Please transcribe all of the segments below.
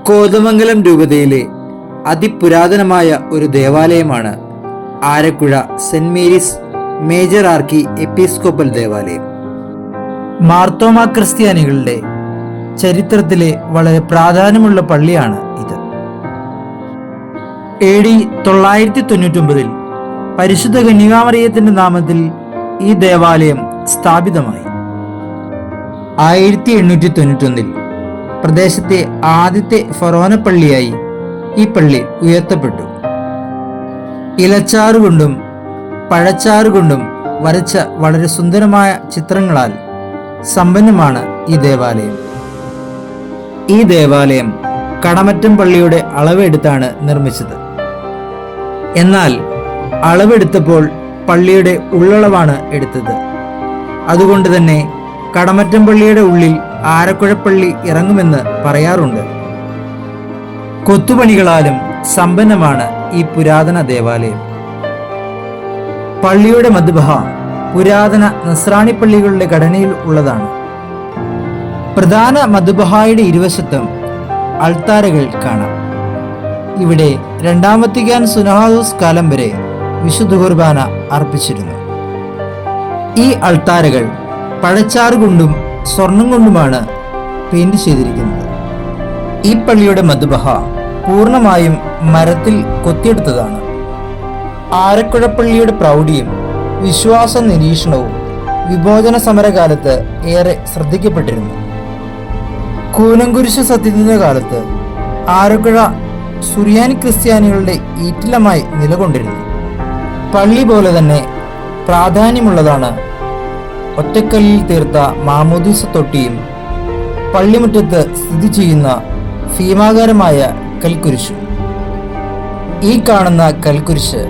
കോതമംഗലം രൂപതയിലെ അതിപുരാതനമായ ഒരു ദേവാലയമാണ് Arakuzha saint Mary's major archiepiscopal ദേവാലയം. മാർത്തോമ ക്രിസ്ത്യാനികളുടെ ചരിത്രത്തിലെ വളരെ പ്രാധാന്യമുള്ള പള്ളിയാണ് ഇത്. AD 999 പരിശുദ്ധ കന്യകാമറിയത്തിന്റെ നാമത്തിൽ ഈ ദേവാലയം സ്ഥാപിതമായി. 1891 പ്രദേശത്തെ ആദ്യത്തെ ഫൊറോന പള്ളിയായി ഈ പള്ളി ഉയർത്തപ്പെട്ടു. ഇലച്ചാറുകൊണ്ടും പഴച്ചാറുകൊണ്ടും വരച്ച വളരെ സുന്ദരമായ ചിത്രങ്ങളാൽ സമ്പന്നമാണ് ഈ ദേവാലയം. ഈ ദേവാലയം കടമറ്റം പള്ളിയുടെ അളവെടുത്താണ് നിർമ്മിച്ചത്. എന്നാൽ അളവെടുത്തപ്പോൾ പള്ളിയുടെ ഉള്ളളവാണ് എടുത്തത്. അതുകൊണ്ട് തന്നെ കടമറ്റം പള്ളിയുടെ ഉള്ളിൽ ആരക്കുഴപ്പള്ളി ഇറങ്ങുമെന്ന് പറയാറുണ്ട്. കൊത്തുപണികളാലും സമ്പന്നമാണ് ഈ പുരാതന ദേവാലയം. പള്ളിയുടെ മദ്ബഹ പുരാതന നസ്രാണി പള്ളികളുടെ ഘടനയിൽ ഉള്ളതാണ്. പ്രധാന മദ്ബഹായുടെ ഇരുവശത്തും അൾത്താരകൾ കാണാം. ഇവിടെ രണ്ടാം വത്തിക്കാൻ സുനഹദോസ് കാലം വരെ വിശുദ്ധ കുർബാന അർപ്പിച്ചിരുന്നു. ഈ അൾത്താരകൾ പഴച്ചാറ് കൊണ്ടും സ്വർണം കൊണ്ടുമാണ് പെയിന്റ് ചെയ്തിരിക്കുന്നത്. ഈ പള്ളിയുടെ മദ്ബഹ പൂർണ്ണമായും മരത്തിൽ കൊത്തിയെടുത്തതാണ്. ആരക്കുഴപ്പള്ളിയുടെ പ്രൗഢിയും വിശ്വാസ നിരീക്ഷണവും വിമോചന സമരകാലത്ത് ഏറെ ശ്രദ്ധിക്കപ്പെട്ടിരുന്നു. കൂനംകുരിശ് സത്യത്തിന്റെ കാലത്ത് ആരക്കുഴ സുറിയാനി ക്രിസ്ത്യാനികളുടെ ഈറ്റിലമായി നിലകൊണ്ടിരുന്നു. പള്ളി പോലെ തന്നെ പ്രാധാന്യമുള്ളതാണ് ഒറ്റക്കല്ലിൽ തീർത്ത മാമോദീസ തൊട്ടിയും പള്ളിമുറ്റത്ത് സ്ഥിതി ചെയ്യുന്ന ഭീമാകാരമായ കൽക്കുരിശും. ഈ കാണുന്ന കൽക്കുരിശ്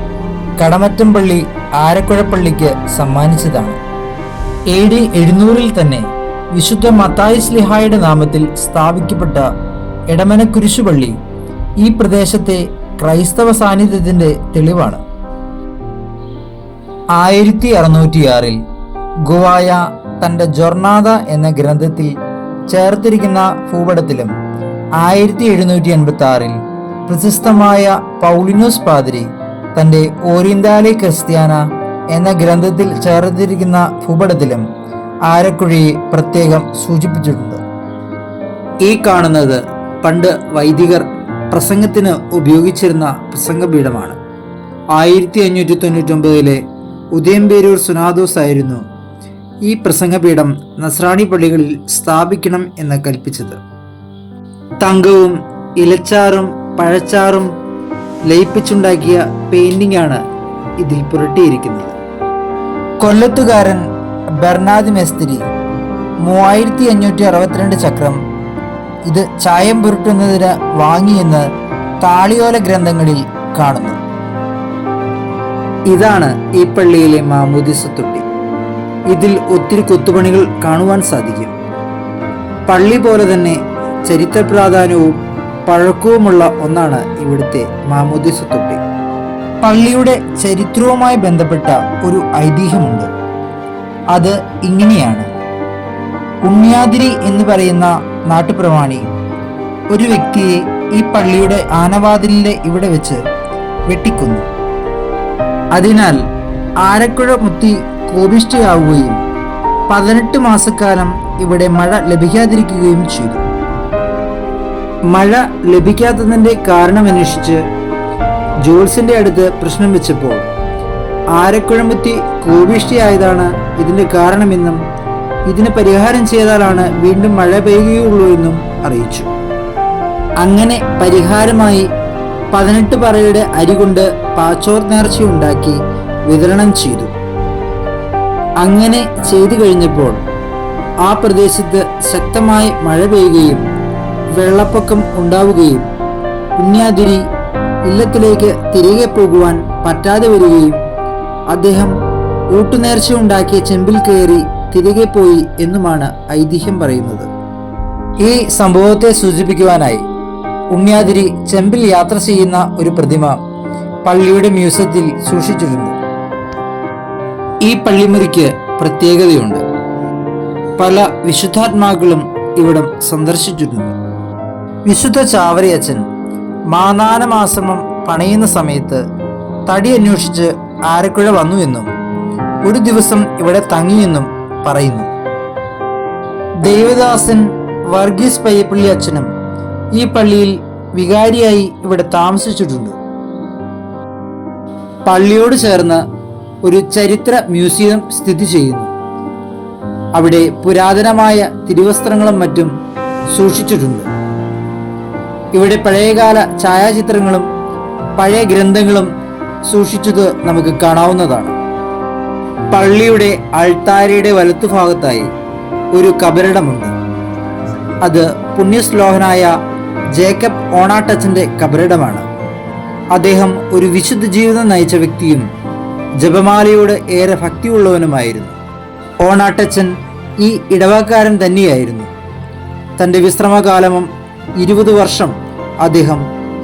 കടമറ്റം പള്ളി ആരക്കുഴപ്പള്ളിക്ക് സമ്മാനിച്ചതാണ്. AD 700 തന്നെ വിശുദ്ധ മത്തായി ശ്ലീഹായുടെ നാമത്തിൽ സ്ഥാപിക്കപ്പെട്ട എടമന കുരിശുപള്ളി ഈ പ്രദേശത്തെ ക്രൈസ്തവ സാന്നിധ്യത്തിന്റെ തെളിവാണ്. 1606 ഗുവായ തന്റെ ജൊർണാദ എന്ന ഗ്രന്ഥത്തിൽ ചേർത്തിരിക്കുന്ന ഭൂപടത്തിലും 1786 പ്രശസ്തമായ പൗലിനോസ് പാതിരി തന്റെ ഓറിയന്താലെ ക്രിസ്ത്യാന എന്ന ഗ്രന്ഥത്തിൽ ചേർത്തിരിക്കുന്ന ഭൂപടത്തിലും ആരക്കുഴയെ പ്രത്യേകം സൂചിപ്പിച്ചിട്ടുണ്ട്. ഈ കാണുന്നത് പണ്ട് വൈദികർ പ്രസംഗത്തിന് ഉപയോഗിച്ചിരുന്ന പ്രസംഗപീഠമാണ്. 1599 ഉദയംപേരൂർ സുനാദോസ് ആയിരുന്നു ഈ പ്രസംഗപീഠം നസ്രാണി പള്ളികളിൽ സ്ഥാപിക്കണം എന്ന് കൽപ്പിച്ചത്. തങ്കവും ഇലച്ചാറും പഴച്ചാറും ലയിപ്പിച്ചുണ്ടാക്കിയ പെയിന്റിംഗ് ആണ് ഇതിൽ പുരട്ടിയിരിക്കുന്നത്. കൊല്ലത്തുകാരൻ ബെർണാദ് മേസ്തിരി 3562 ചക്രം ഇത് ചായം പുരട്ടുന്നതിന് വാങ്ങിയെന്ന് താളിയോല ഗ്രന്ഥങ്ങളിൽ കാണുന്നു. ഇതാണ് ഈ പള്ളിയിലെ മാമോദീസ തൊട്ടി. ഇതിൽ ഒത്തിരി കൊത്തുപണികൾ കാണുവാൻ സാധിക്കും. പള്ളി പോലെ തന്നെ ചരിത്ര പ്രാധാന്യവും പഴക്കവുമുള്ള ഒന്നാണ് ഇവിടുത്തെ മാമോദീസ തൊട്ടി. പള്ളിയുടെ ചരിത്രവുമായി ബന്ധപ്പെട്ട ഒരു ഐതിഹ്യമുണ്ട്. അത് ഇങ്ങനെയാണ്. ഉണ്യാതിരി എന്ന് പറയുന്ന നാട്ടുപ്രമാണി ഒരു വ്യക്തിയെ ഈ പള്ളിയുടെ ആനവാതിലിന്റെ ഇവിടെ വെച്ച് വെട്ടിക്കൊന്നു. അതിനാൽ ആരക്കുഴ മുത്തി കോപിഷ്ഠയാവുകയും 18 മാസക്കാലം ഇവിടെ മഴ ലഭിക്കാതിരിക്കുകയും ചെയ്തു. മഴ ലഭിക്കാത്തതിന്റെ കാരണമന്വേഷിച്ച് ജോൾസിന്റെ അടുത്ത് പ്രശ്നം വെച്ചപ്പോൾ ആരക്കുഴമുത്തി കോപിഷ്ഠയായതാണ് ഇതിന്റെ കാരണമെന്നും ഇതിന് പരിഹാരം ചെയ്താലാണ് വീണ്ടും മഴ പെയ്യുകയുള്ളൂ എന്നും അറിയിച്ചു. അങ്ങനെ പരിഹാരമായി 18 പറയുടെ അരി കൊണ്ട് പാച്ചോർ നേർച്ചയുണ്ടാക്കി വിതരണം ചെയ്തു. അങ്ങനെ ചെയ്തു കഴിഞ്ഞപ്പോൾ ആ പ്രദേശത്ത് ശക്തമായി മഴ പെയ്യുകയും വെള്ളപ്പൊക്കം ഉണ്ടാവുകയും പുണ്യാതിരി ഇല്ലത്തിലേക്ക് തിരികെ പോകുവാൻ പറ്റാതെ വരികയും അദ്ദേഹം ഊട്ടുനേർച്ച ഉണ്ടാക്കിയ ചെമ്പിൽ കയറി തിരികെ പോയി എന്നുമാണ് ഐതിഹ്യം പറയുന്നത്. ഈ സംഭവത്തെ സൂചിപ്പിക്കുവാനായി ഉണ്യാതിരി ചെമ്പിൽ യാത്ര ചെയ്യുന്ന ഒരു പ്രതിമ പള്ളിയുടെ മ്യൂസിയത്തിൽ സൂക്ഷിച്ചിട്ടുണ്ട്. ഈ പള്ളിമുറിക്ക് പ്രത്യേകതയുണ്ട്. പല വിശുദ്ധാത്മാക്കളും ഇവിടം സന്ദർശിച്ചിട്ടുണ്ട്. വിശുദ്ധ ചാവരിയച്ചൻ മാനാനമാശ്രമം പണിയുന്ന സമയത്ത് തടി അന്വേഷിച്ച് ആരക്കുഴ വന്നു എന്നും ഒരു ദിവസം ഇവിടെ തങ്ങിയെന്നും പറയുന്നു. ദേവദാസൻ വർഗീസ് പയ്യപ്പള്ളി അച്ഛനും ഈ പള്ളിയിൽ വികാരിയായി ഇവിടെ താമസിച്ചിട്ടുണ്ട്. പള്ളിയോട് ചേർന്ന് ഒരു ചരിത്ര മ്യൂസിയം സ്ഥിതി ചെയ്യുന്നു. അവിടെ പുരാതനമായ തിരുവസ്ത്രങ്ങളും മറ്റും സൂക്ഷിച്ചിട്ടുണ്ട്. ഇവിടെ പഴയകാല ഛായാചിത്രങ്ങളും പഴയ ഗ്രന്ഥങ്ങളും സൂക്ഷിച്ചത് നമുക്ക് കാണാവുന്നതാണ്. പള്ളിയുടെ അൾത്താരയുടെ വലത്തുഭാഗത്തായി ഒരു കബറിടമുണ്ട്. അത് പുണ്യശ്ലോകനായ ജേക്കബ് ഓണാട്ടച്ചന്റെ കബറിടമാണ്. അദ്ദേഹം ഒരു വിശുദ്ധ ജീവിതം നയിച്ച വ്യക്തിയും ജപമാലയോട് ഏറെ ഭക്തിയുള്ളവനുമായിരുന്നു. ഓണാട്ടച്ചൻ ഈ ഇടവക്കാരൻ തന്നെയായിരുന്നു. തൻ്റെ വിശ്രമകാലം 20 വർഷം അദ്ദേഹം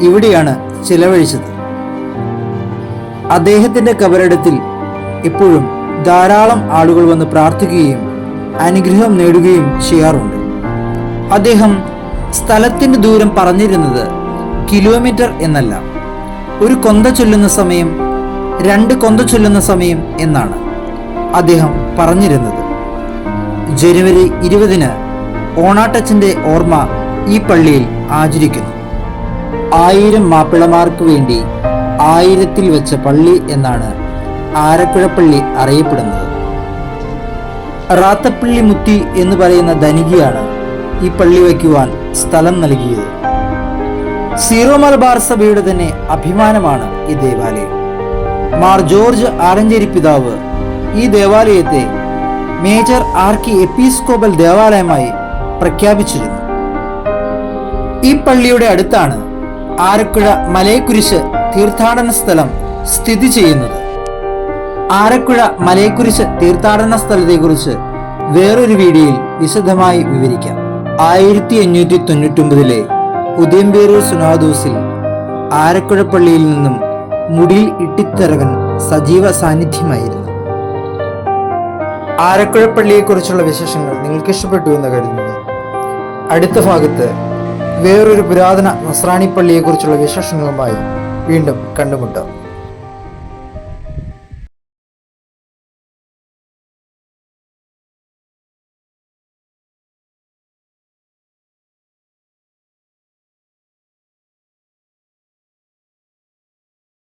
ഇവിടെയാണ് ചിലവഴിച്ചത്. അദ്ദേഹത്തിൻ്റെ കബറിടത്തിൽ എപ്പോഴും ധാരാളം ആളുകൾ വന്ന് പ്രാർത്ഥിക്കുകയും അനുഗ്രഹം നേടുകയും ചെയ്യാറുണ്ട്. അദ്ദേഹം സ്ഥലത്തിൻ്റെ ദൂരം പറഞ്ഞിരുന്നത് കിലോമീറ്റർ എന്നല്ല, ഒരു കൊന്ത ചൊല്ലുന്ന സമയം, 2 കൊന്ത ചൊല്ലുന്ന സമയം എന്നാണ് അദ്ദേഹം പറഞ്ഞിരുന്നത്. ജനുവരി 20 ഓണാട്ടച്ചൻ്റെ ഓർമ്മ ഈ പള്ളിയിൽ ആചരിക്കുന്നു. 1000 മാപ്പിളമാർക്ക് വേണ്ടി 1000-ൽ വെച്ച പള്ളി എന്നാണ് ആരക്കുഴപ്പള്ളി അറിയപ്പെടുന്നത്. റാത്തപ്പള്ളി മുത്തി എന്ന് പറയുന്ന ധനികയാണ് ഈ പള്ളി വയ്ക്കുവാൻ സ്ഥലം നൽകിയത്. സീറോ മലബാർ സഭയുടെ തന്നെ അഭിമാനമാണ് ഈ ദേവാലയം. മാർ ജോർജ് ആലഞ്ചേരി പിതാവ് ഈ ദേവാലയത്തെ മേജർ ആർക്കി എപ്പിസ്കോപ്പൽ ദേവാലയമായി പ്രഖ്യാപിച്ചിരുന്നു. ഈ പള്ളിയുടെ അടുത്താണ് ആരക്കുഴ മലയക്കുരിശ് തീർത്ഥാടന സ്ഥലം സ്ഥിതി ചെയ്യുന്നത്. ആരക്കുഴ മലയക്കുരിശ് തീർത്ഥാടന സ്ഥലത്തെക്കുറിച്ച് വേറൊരു വീഡിയോയിൽ വിശദമായി വിവരിക്കാം. 1599 ഉദയംപേരൂർ സുനാദോസിൽ ആരക്കുഴ പള്ളിയിൽ നിന്നും മുടിയിൽ ഇട്ടിത്തരകൻ സജീവ സാന്നിധ്യമായിരുന്നു. ആരക്കുഴ പള്ളിയെക്കുറിച്ചുള്ള വിശേഷങ്ങൾ നിങ്ങൾക്ക് ഇഷ്ടപ്പെട്ടു എന്ന് കരുതുന്നു. അടുത്ത ഭാഗത്ത് വേറൊരു പുരാതന നസ്രാണി പള്ളിയെക്കുറിച്ചുള്ള വിശേഷങ്ങളുമായി വീണ്ടും കണ്ടുമുട്ടാം.